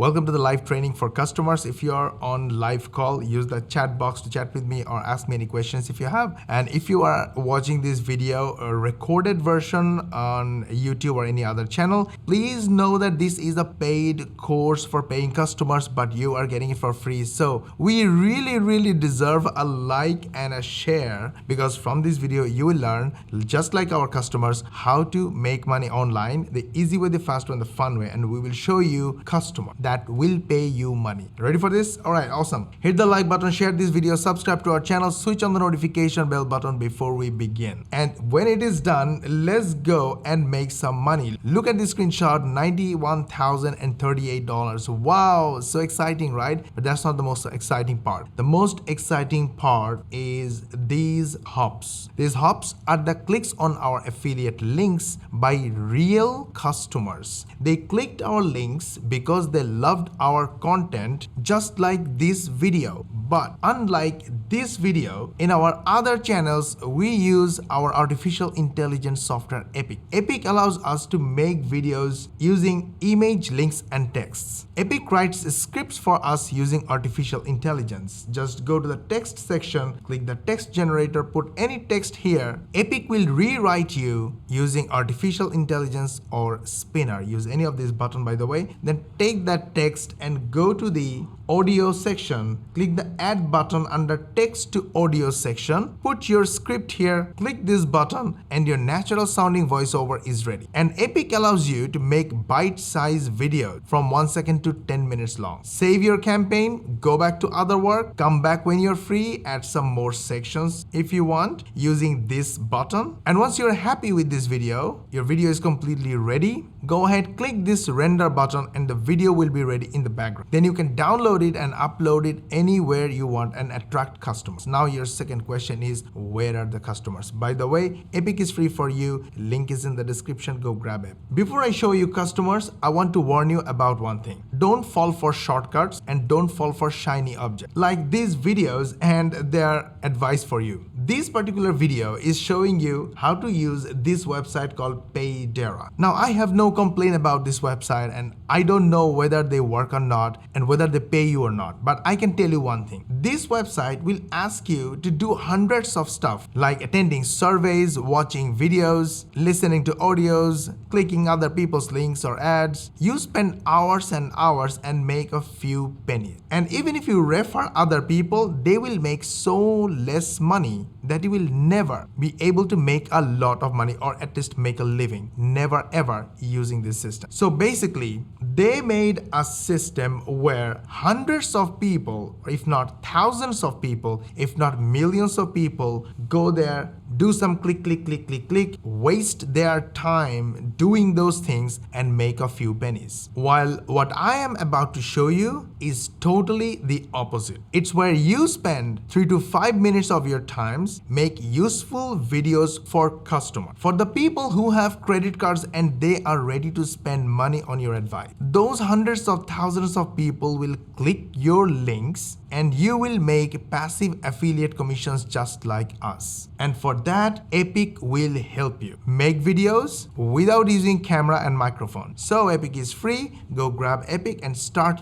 Welcome to the live training for customers. If you are on live call, use the chat box to chat with me or ask me any questions if you have. And if you are watching this video, a recorded version on YouTube or any other channel, please know that this is a paid course for paying customers, but you are getting it for free. So we really deserve a like and a share, because from this video you will learn, just like our customers, how to make money online, the easy way, the fast way, and the fun way. And we will show you customer that will pay you money. Ready for this? All right, awesome. Hit the like button, share this video, subscribe to our channel, switch on the notification bell button before we begin. And when it is done, let's go and make some money. Look at this screenshot, $91,038. Wow, so exciting, right? But that's not the most exciting part. The most exciting part is these hops. These hops are the clicks on our affiliate links by real customers. They clicked our links because they loved our content, just like this video. But unlike this video, in our other channels, we use our artificial intelligence software Epic. Epic allows us to make videos using image, links, and texts. Epic writes scripts for us using artificial intelligence. Just go to the text section, click the text generator, put any text here. Epic will rewrite you using artificial intelligence or Spinner. Use any of these buttons, by the way. Then take that text and go to the audio section, click the add button under text to audio section, put your script here, click this button, and your natural sounding voiceover is ready. And Epic allows you to make bite-sized videos from 1 second to 10 minutes long. Save your campaign, go back to other work, come back when you're free, add some more sections if you want using this button. And once you're happy with this video, your video is completely ready, go ahead, click this render button, and the video will be ready in the background. Then you can download it and upload it anywhere you want and attract customers. Now your second question is, where are the customers? By the way, Epic is free for you. Link is in the description. Go grab it. Before I show you customers, I want to warn you about one thing. Don't fall for shortcuts and don't fall for shiny objects like these videos and their advice for you. This particular video is showing you how to use this website called Paydera. Now I have no complaint about this website, and I don't know whether they work or not and whether they pay you or not. But I can tell you one thing. This website will ask you to do hundreds of stuff like attending surveys, watching videos, listening to audios, clicking other people's links or ads. You spend hours and hours and make a few pennies. And even if you refer other people, they will make so less money that you will never be able to make a lot of money, or at least make a living. Never ever using this system. So basically, they made a system where hundreds of people, if not thousands of people, if not millions of people, go there, do some click, waste their time doing those things and make a few pennies. While what I am about to show you is totally the opposite. It's where you spend 3 to 5 minutes of your times, make useful videos for customers, for the people who have credit cards and they are ready to spend money on your advice. Those hundreds of thousands of people will click your links and you will make passive affiliate commissions just like us. And for that, Epic will help you make videos without using camera and microphone. So Epic is free. Go grab Epic and start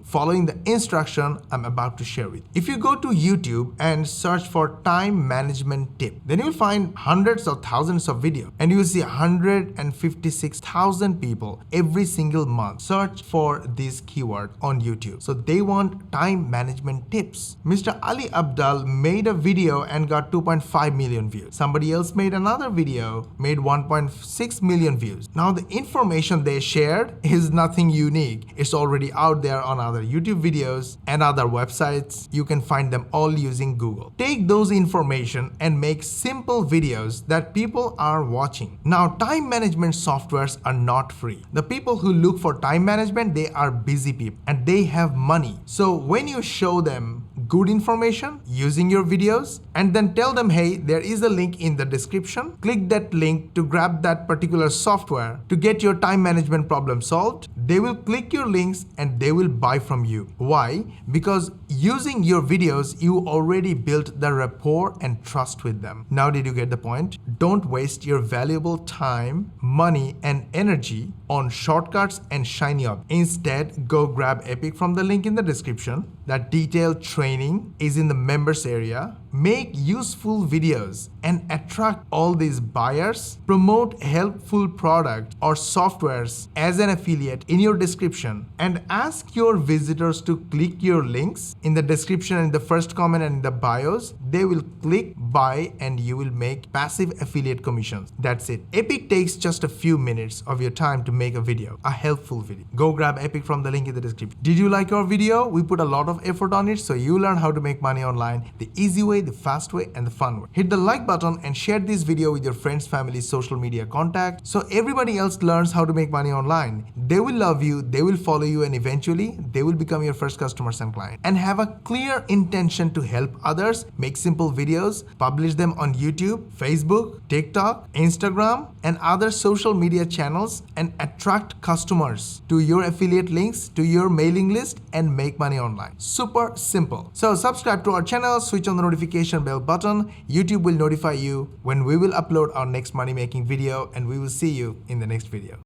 following the instruction I'm about to share with you. If you go to YouTube and search for time management tip, then you'll find hundreds of thousands of videos, and you'll see 156,000 people every single month search for this keyword on YouTube. So they want time management tips. Mr. Ali Abdal made a video and got 2.5 million views. Somebody else made another video, made 1.6 million views. Now the information they shared is nothing unique. It's already out there on other YouTube videos and other websites. You can find them all using Google. Take those information and make simple videos that people are watching. Now, time management softwares are not free. The people who look for time management, they are busy people and they have money. So when you show them good information using your videos, and then tell them, hey, there is a link in the description. Click that link to grab that particular software to get your time management problem solved. They will click your links and they will buy from you. Why? Because using your videos, you already built the rapport and trust with them. Now, did you get the point? Don't waste your valuable time, money, and energy on shortcuts and shiny objects. Instead, go grab Epic from the link in the description. That detailed training is in the members area. Make useful videos and attract all these buyers. Promote helpful product or softwares as an affiliate in your description, and ask your visitors to click your links in the description and in the first comment and in the bios. They will click, buy, and you will make passive affiliate commissions. That's it. Epic takes just a few minutes of your time to make a video, a helpful video. Go grab Epic from the link in the description. Did you like our video? We put a lot of effort on it, so you learn how to make money online the easy way, the fast way, and the fun way. Hit the like button and share this video with your friends, family, social media contacts, so everybody else learns how to make money online. They will love you, they will follow you, and eventually they will become your first customers and clients. And have a clear intention to help others. Make simple videos, publish them on YouTube, Facebook, TikTok, Instagram, and other social media channels, and attract customers to your affiliate links, to your mailing list, and make money online. Super simple. So subscribe to our channel, switch on the notification bell button. YouTube will notify you when we will upload our next money making video, and we will see you in the next video.